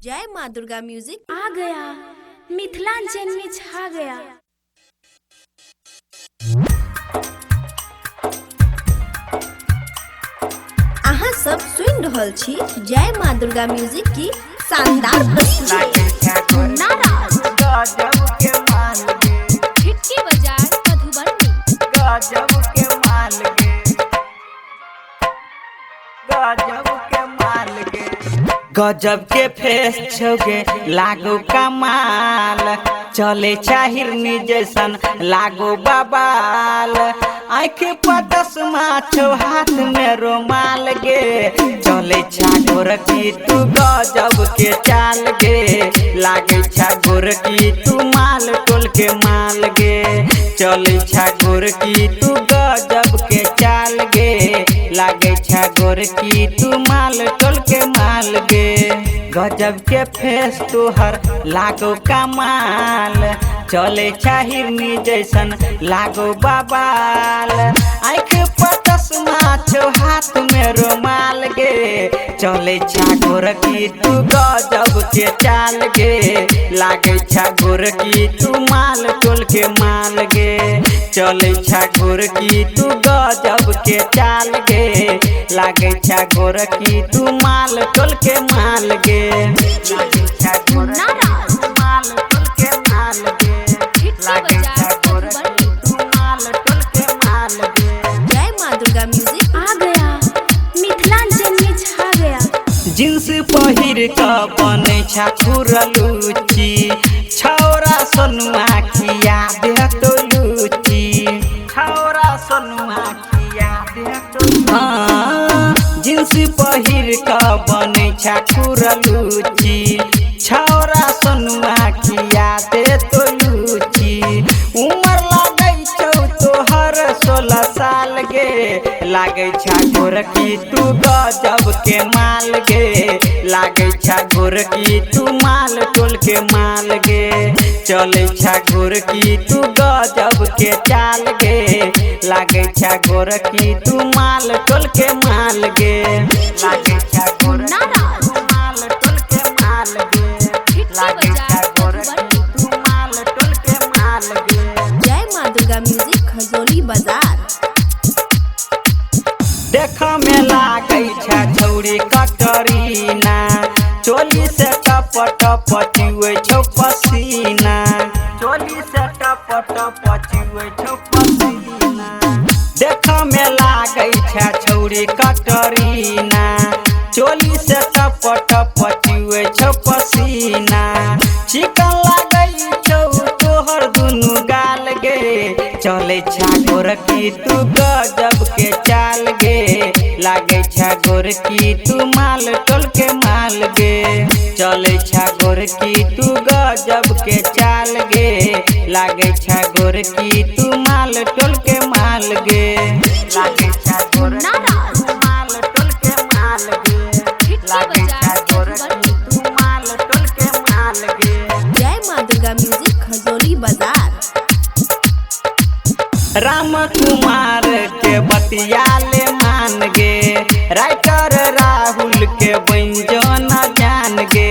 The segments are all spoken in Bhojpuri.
जय माँ दुर्गा म्यूजिक आ गया, मिथिलांचल में छा गया। अहाँ सब सुन रहल छी जय माँ दुर्गा म्यूजिक की शानदार प्रस्तुति। नाराज गजब के माल गे, खिड़की बाजार मधुबनी। गजब के माल गे, गजब के माल गे, गजब के फेस छौगे लागो कमाल, चले चाहिरनी जैसन लागो बबाल, आँख पर चश्मा छो हाथ में रुमाल गे, चले छा गोरकी तू गजब के चाल गे, लागे छा गोरकी तू माल टोल के माल गे, चले छा गोरकी तू गजब के चाल गे, लागे छा गोरकी तू माल टोल के माल गे, गजब के फेस तुहर लागो कमाल, चले चाहिरनी जैसन लागो बबाल, आँख पर चश्मा छो हाथ में रुमाल गे, चले छा गोरकी तू गजब के चाल गे, लागे छा गोरकी तू माल टोल के माल गे, चले छा गोरकी तू गजब के चाल गे, लागे छा गोरकी तू माल टोल के माल गे, लागे छा गोरकी तू माल टोल के माल गे, लागे छा गोरकी तू माल टोल के माल गे। जय माँ दुर्गा म्यूजिक आ गया, मिथिलांचल में छा गया। जींस पहिर क बने छा खुरलुची, छौरा सोनुआ खिया दे तो लुची, छौरा सोनुआ खिया दे तो। हाँ, जींस पहिर क बने छा खुरलुची, छौरा सोनुआ खिया दे तो लुची, उमर लागै छौ तोहर 16 साल गे, लागे छा गोरकी तू गजब के माल गे, लागे छा गोरकी तू माल टोल के माल गे, चले छा गोरकी तू गजब के चाल गे, लागे छा गोरकी तू माल टोल के माल गे, लागे छा गोरकी तू माल टोल के माल गे, लागे छा गोरकी तू माल टोल के माल गे। जय माँ दुर्गा म्यूजिक खजोली बाजार। देख में लागै छा छौरी कटरीना, चोली से टप टप चुए छौ पसीना, चोली से टप टप चुए छौ पसीना, देख में लागै छा छौरी कटरीना, चोली से टप टप चुए छौ पसीना, चिकन लागै छौ तोहर दुनु गाल गे, चले छा गोरकी तू गजब के चाल गे, लागे छा गोरकी तू माल टोल के माल गे, चले छा गोरकी तू गजब के चाल गे, लागे छा गोरकी तू माल टोल के माल गे, लागे छा गोरकी तू माल टोल के माल गे, लागे छा गोरकी तू माल टोल के माल गे। जय माँ दुर्गा म्यूजिक खजोली बाजार। राम कुमार के बतियाले मान गे, राइटर राहुल के बंजो न जान गे,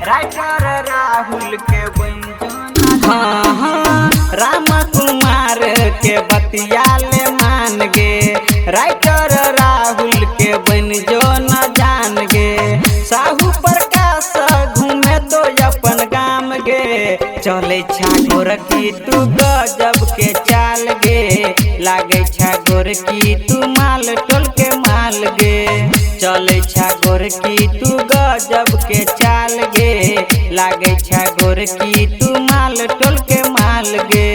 राइटर राहुल के बंजो न। हाँ हाँ, राम कुमार के बतियाले मान गे, राइटर राहुल के बंजो न जान गे, साहू प्रकाश घूमे तो अपन गाम गे, चले छा गोरकी तू गजब के चाल गे, लागे छा गोरकी तू माल टोल के माल गे, चले छा गोरकी तू गजब के चाल गे, लागे छा गोरकी तू माल टोल के माल गे।